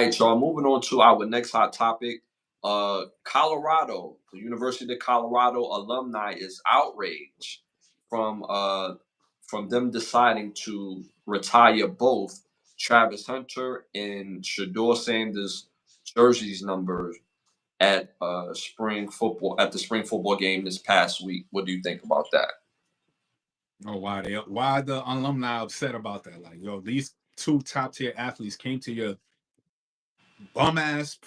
right, y'all. Moving on to our next hot topic. Colorado, the University of Colorado alumni is outraged from them deciding to retire both Travis Hunter and Shedeur Sanders jerseys numbers at the spring football game this past week. What do you think about that? Oh, why the alumni upset about that? Like, yo, these two top tier athletes came to your bum ass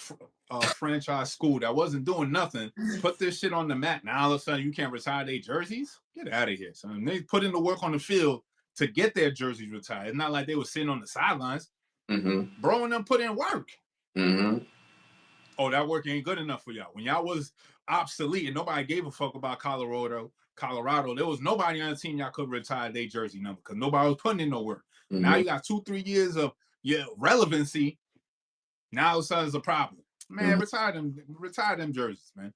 franchise school that wasn't doing nothing. Put this shit on the mat. Now all of a sudden you can't retire their jerseys. Get out of here, son. They put in the work on the field to get their jerseys retired. It's not like they were sitting on the sidelines. Bro and them put in work. Oh, that work ain't good enough for y'all. When y'all was obsolete and nobody gave a fuck about Colorado, there was nobody on the team y'all could retire their jersey number because nobody was putting in no work. Now you got 2-3 years of your relevancy. Now all of a sudden it's a problem. Man, retire them jerseys, man.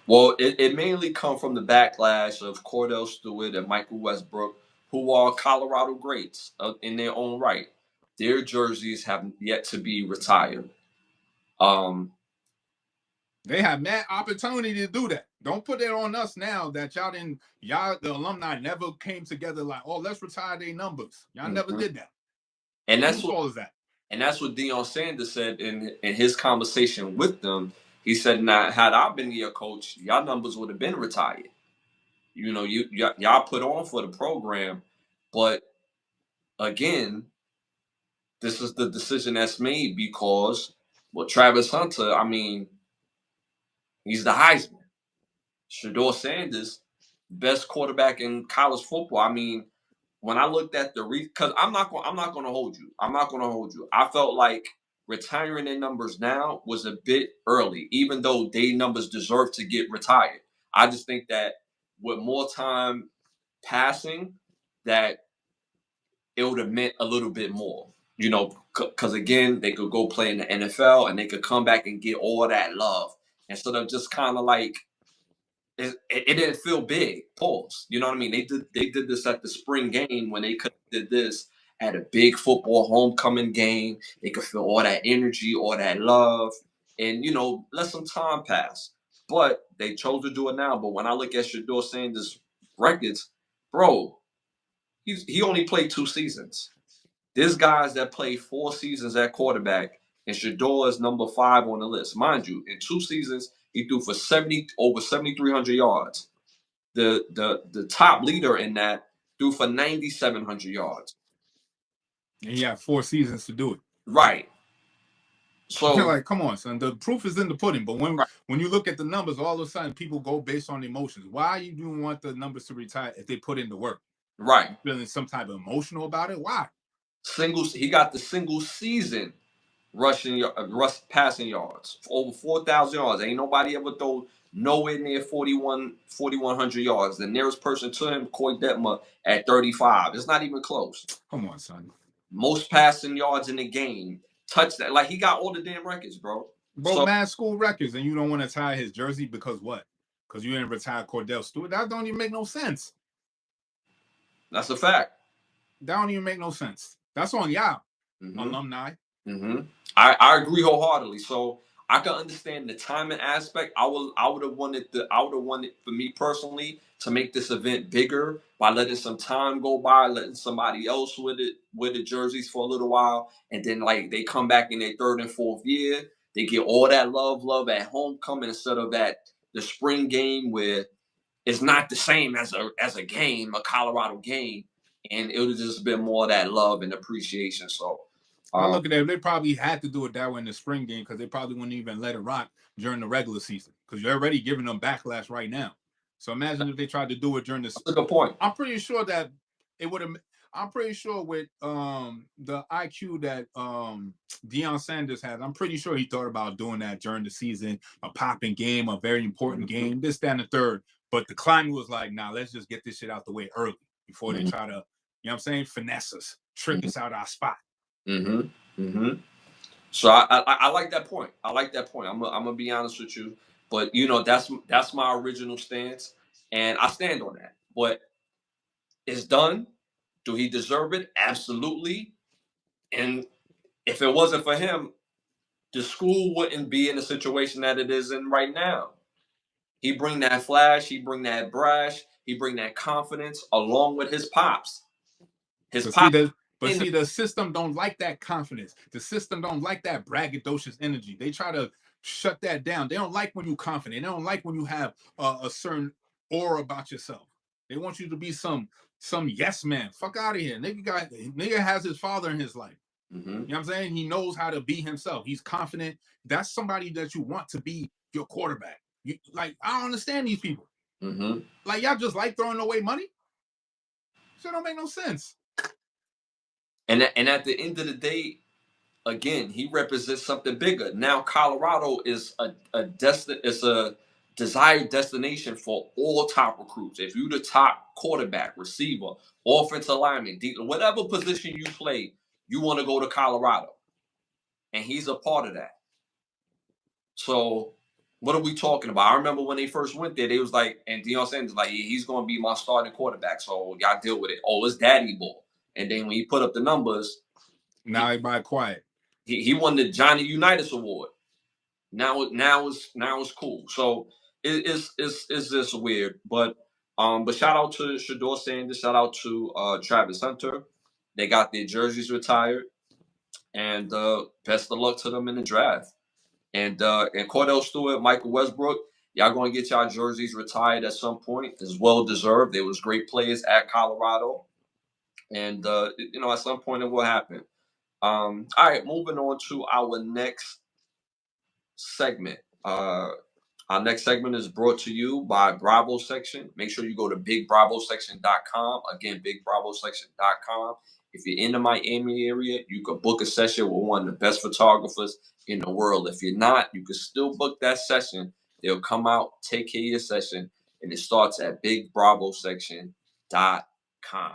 Well, it mainly come from the backlash of Cordell Stewart and Michael Westbrook, who are Colorado greats in their own right. Their jerseys have yet to be retired. They have mad opportunity to do that. Don't put it on us now that y'all the alumni never came together like, oh, let's retire their numbers. Y'all never did that. And that's what Deion Sanders said in his conversation with them. He said, "Now, had I been your coach, y'all numbers would have been retired. You know, y'all put on for the program, but again, this is the decision that's made because, well, Travis Hunter, I mean, he's the Heisman. Shedeur Sanders, best quarterback in college football. I mean, when I looked at because I'm not gonna hold you. I felt like retiring their numbers now was a bit early, even though their numbers deserve to get retired. I just think that with more time passing, that it would have meant a little bit more. You know, because again, they could go play in the NFL and they could come back and get all that love instead of just kind of like it didn't feel big. Pause. You know what I mean? They did this at the spring game when they could have did this at a big football homecoming game. They could feel all that energy, all that love, and let some time pass. But they chose to do it now. But when I look at Shedeur Sanders' records, bro, he only played 2 seasons. There's guys that play 4 seasons at quarterback, and Sheduer is number 5 on the list. Mind you, in 2 seasons, he threw for over 7,300 yards. The top leader in that threw for 9,700 yards. And he had 4 seasons to do it. Right. So like, come on, son. The proof is in the pudding. But when you look at the numbers, all of a sudden people go based on emotions. Why you do want the numbers to retire if they put in the work? Right. Feeling some type of emotional about it? Why? He got the single season passing yards for over 4,000 yards. Ain't nobody ever throw nowhere near 4,100 yards. The nearest person to him, Coy Detmer, at 35. It's not even close. Come on, son. Most passing yards in the game. Touchdown. Like, he got all the damn records, bro. Mad school records, and you don't want to tie his jersey because what? Because you didn't retire Cordell Stewart. That don't even make no sense. That's a fact. That don't even make no sense. That's on y'all, alumni. I agree wholeheartedly. So I can understand the timing aspect. I would have wanted for me personally to make this event bigger by letting some time go by, letting somebody else with the jerseys for a little while, and then like they come back in their 3rd and 4th year, they get all that love at homecoming instead of the spring game where it's not the same as a game, a Colorado game, and it would have just been more of that love and appreciation. So. I look at them. They probably had to do it that way in the spring game because they probably wouldn't even let it rock during the regular season because you're already giving them backlash right now. So imagine if they tried to do it during this. That's a good point. I'm pretty sure that it would have. I'm pretty sure with the IQ that Deion Sanders has, I'm pretty sure he thought about doing that during the season, a popping game, a very important game, this, that, and the third. But the climate was like, nah, let's just get this shit out the way early before they try to, you know what I'm saying, finesse us, trick us out our spot. So I like that point. I'm gonna be honest with you, but that's my original stance, and I stand on that. But it's done. Do he deserve it? Absolutely. And if it wasn't for him, the school wouldn't be in the situation that it is in right now. He bring that flash, he bring that brash, he bring that confidence along with his pops. His pops. See, the system don't like that confidence. The system don't like that braggadocious energy. They try to shut that down. They don't like when you're confident. They don't like when you have a certain aura about yourself. They want you to be some yes man. Fuck out of here. Nigga has his father in his life. Mm-hmm. You know what I'm saying? He knows how to be himself. He's confident. That's somebody that you want to be your quarterback. I don't understand these people. Mm-hmm. Like, y'all just like throwing away money? Shit don't make no sense. And at the end of the day, again, he represents something bigger. Now Colorado is a desired destination for all top recruits. If you're the top quarterback, receiver, offensive lineman, whatever position you play, you want to go to Colorado. And he's a part of that. So what are we talking about? I remember when they first went there, they was like, and Deion Sanders like, yeah, he's going to be my starting quarterback. So y'all deal with it. Oh, it's daddy ball. And then when he put up the numbers, now everybody quiet. He won the Johnny Unitas Award. Now it's cool. So it's just weird. But shout out to Sheduer Sanders. Shout out to Travis Hunter. They got their jerseys retired. And best of luck to them in the draft. And Cordell Stewart, Michael Westbrook, y'all gonna get y'all jerseys retired at some point. It's well deserved. They was great players at Colorado. And at some point it will happen. All right, moving on to our next segment. Our next segment is brought to you by Bravo Section. Make sure you go to BigBravoSection.com. Again, BigBravoSection.com. If you're in the Miami area, you can book a session with one of the best photographers in the world. If you're not, you can still book that session. They'll come out, take care of your session, and it starts at BigBravoSection.com.